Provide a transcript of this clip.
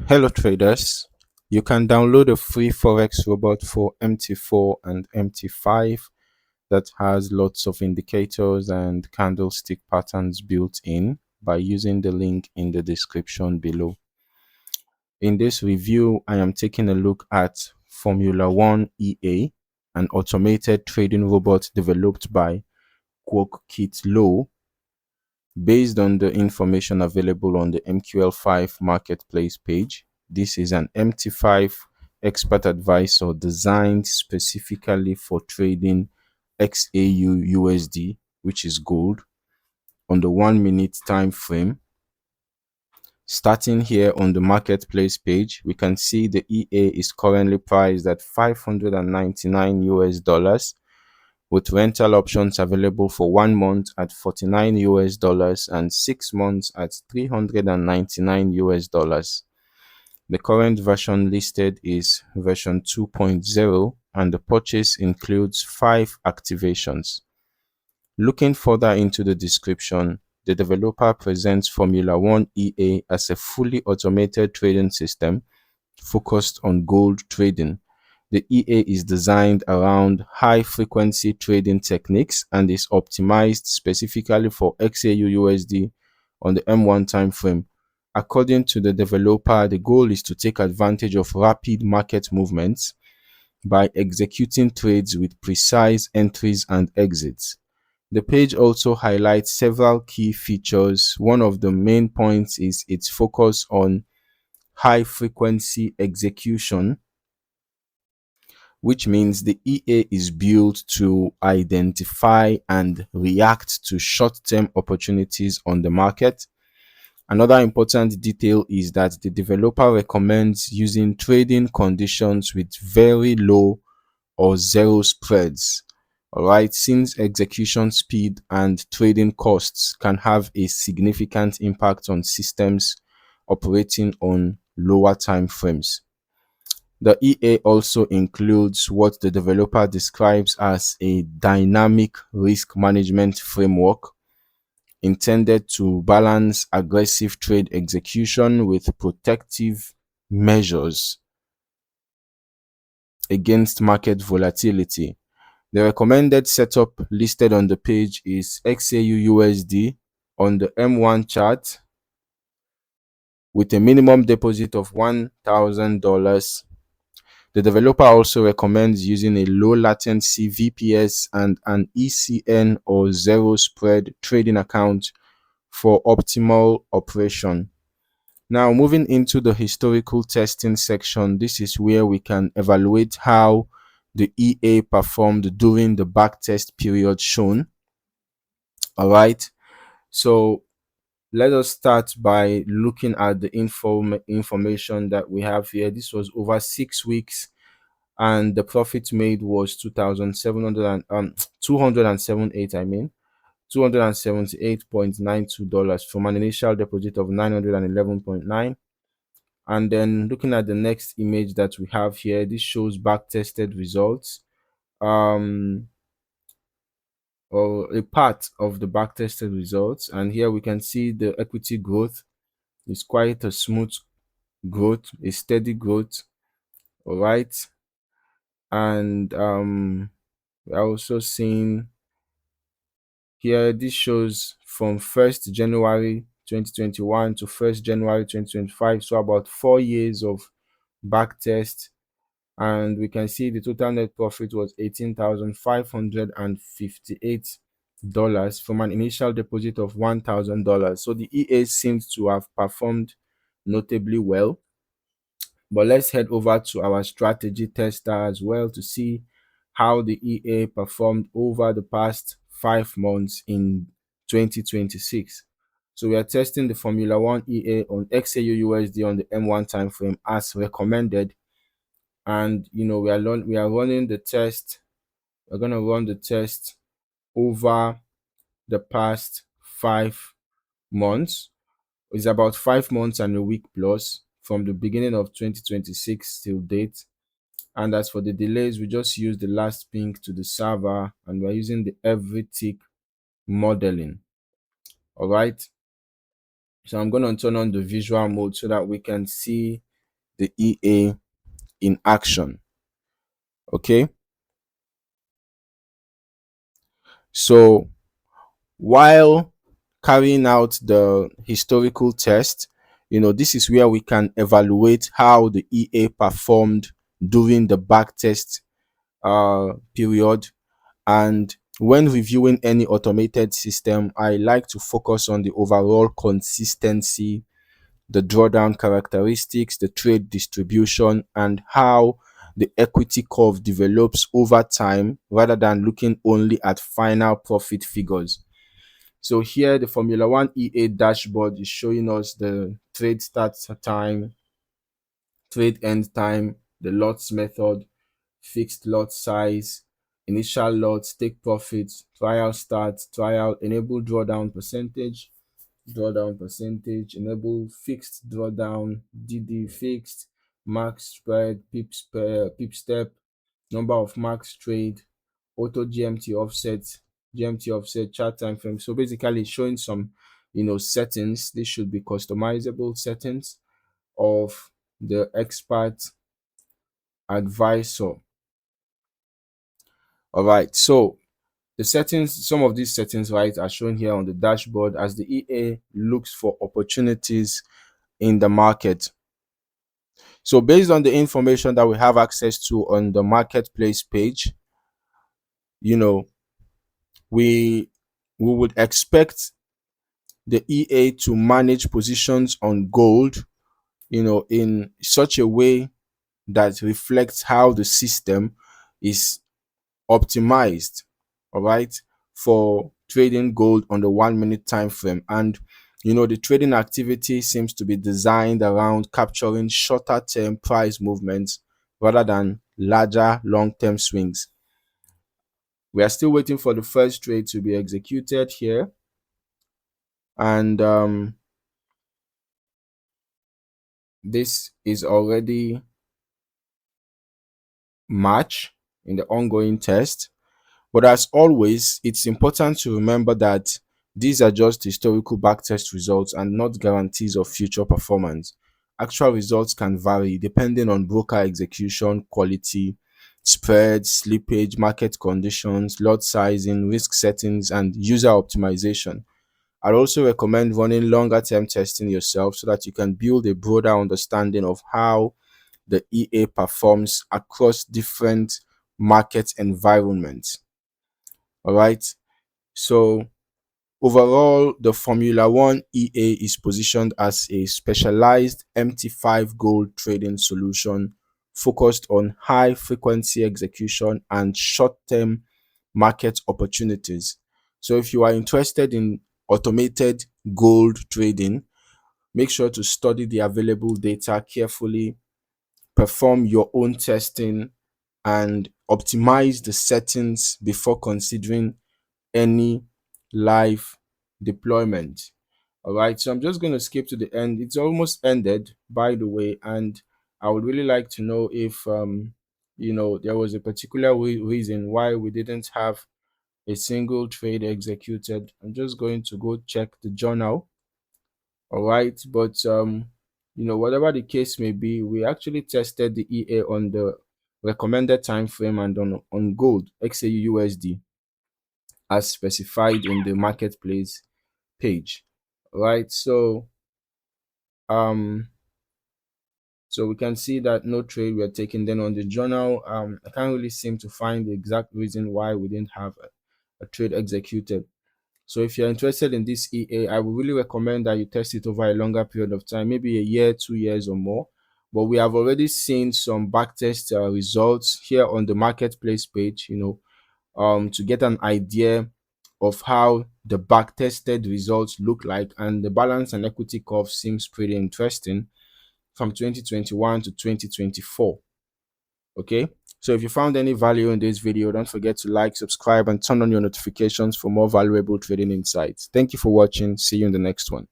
Hello traders, you can download a free Forex robot for MT4 and MT5 that has lots of indicators and candlestick patterns built in by using the link in the description below. In this review, I am taking a look at Formula One EA, an automated trading robot developed by Kit Low based on the information available on the MQL5 Marketplace page. This is an MT5 expert advisor designed specifically for trading XAUUSD, which is gold, on the 1 minute time frame. Starting here on the marketplace page, we can see the EA is currently priced at $599 with rental options available for 1 month at $49 and 6 months at $399. The current version listed is version 2.0 and the purchase includes 5 activations. Looking further into the description, the developer presents Formula One EA as a fully automated trading system focused on gold trading. The EA is designed around high-frequency trading techniques and is optimized specifically for XAUUSD on the M1 timeframe. According to the developer, the goal is to take advantage of rapid market movements by executing trades with precise entries and exits. The page also highlights several key features. One of the main points is its focus on high-frequency execution, which means the EA is built to identify and react to short-term opportunities on the market. Another important detail is that the developer recommends using trading conditions with very low or zero spreads. All right, since execution speed and trading costs can have a significant impact on systems operating on lower time frames. The EA also includes what the developer describes as a dynamic risk management framework intended to balance aggressive trade execution with protective measures against market volatility. The recommended setup listed on the page is XAUUSD on the M1 chart with a minimum deposit of $1,000. The developer also recommends using a low latency VPS and an ECN or zero spread trading account for optimal operation. Now, moving into the historical testing section, this is where we can evaluate how the EA performed during the backtest period shown. All right, so let us start by looking at the information that we have here. This was over 6 weeks and the profit made was 278, $278.92 from an initial deposit of 911.9. And then looking at the next image that we have here, this shows back tested results, or a part of the back tested results. And here we can see the equity growth is quite a smooth growth, a steady growth. All right, and we're also seeing here, this shows from 1st January 2021 to 1st January 2025, so about 4 years of back test. And we can see the total net profit was $18,558 from an initial deposit of $1,000. So the EA seems to have performed notably well. But let's head over to our strategy tester as well to see how the EA performed over the past 5 months in 2026. So we are testing the Formula One EA on XAUUSD on the M1 timeframe as recommended. And we are running the test. We're going to run the test over the past 5 months. It's about 5 months and a week plus from the beginning of 2026 till date. And as for the delays, we just use the last ping to the server and we're using the every tick modeling. All right, so I'm going to turn on the visual mode so that we can see the EA in action. Okay, so while carrying out the historical test, this is where we can evaluate how the EA performed during the backtest period. And when reviewing any automated system, I like to focus on the overall consistency, the drawdown characteristics, the trade distribution, and how the equity curve develops over time rather than looking only at final profit figures. So here the Formula One EA dashboard is showing us the trade start time, trade end time, the lots method, fixed lot size, initial lots, take profits, trial start, trial, enable drawdown percentage, enable fixed drawdown, DD fixed, max spread, pip step, number of max trade, auto GMT offset, chart time frame. So basically showing some settings. This should be customizable settings of the expert advisor. All right, so the settings, some of these settings, right, are shown here on the dashboard as the EA looks for opportunities in the market. So based on the information that we have access to on the marketplace page, we would expect the EA to manage positions on gold, in such a way that reflects how the system is optimized, all right, for trading gold on the 1 minute time frame. And the trading activity seems to be designed around capturing shorter term price movements rather than larger long-term swings. We are still waiting for the first trade to be executed here, and this is already March in the ongoing test. But as always, it's important to remember that these are just historical backtest results and not guarantees of future performance. Actual results can vary depending on broker execution, quality, spread, slippage, market conditions, lot sizing, risk settings, and user optimization. I'd also recommend running longer term testing yourself so that you can build a broader understanding of how the EA performs across different market environments. All right. So overall, the Formula One EA is positioned as a specialized MT5 gold trading solution focused on high frequency execution and short term market opportunities. So if you are interested in automated gold trading, make sure to study the available data carefully, perform your own testing, and optimize the settings before considering any live deployment. All right, so I'm just going to skip to the end. It's almost ended, by the way, and I would really like to know if there was a particular reason why we didn't have a single trade executed. I'm just going to go check the journal. All right, but whatever the case may be, we actually tested the EA on the recommended time frame and on gold XAUUSD as specified in the marketplace page. Right, um so we can see that no trade were taken. Then on the journal, I can't really seem to find the exact reason why we didn't have a trade executed. So if you're interested in this EA, I would really recommend that you test it over a longer period of time, maybe a year, 2 years or more. But we have already seen some backtest results here on the marketplace page, to get an idea of how the backtested results look like. And the balance and equity curve seems pretty interesting from 2021 to 2024. Okay, so if you found any value in this video, don't forget to like, subscribe, and turn on your notifications for more valuable trading insights. Thank you for watching. See you in the next one.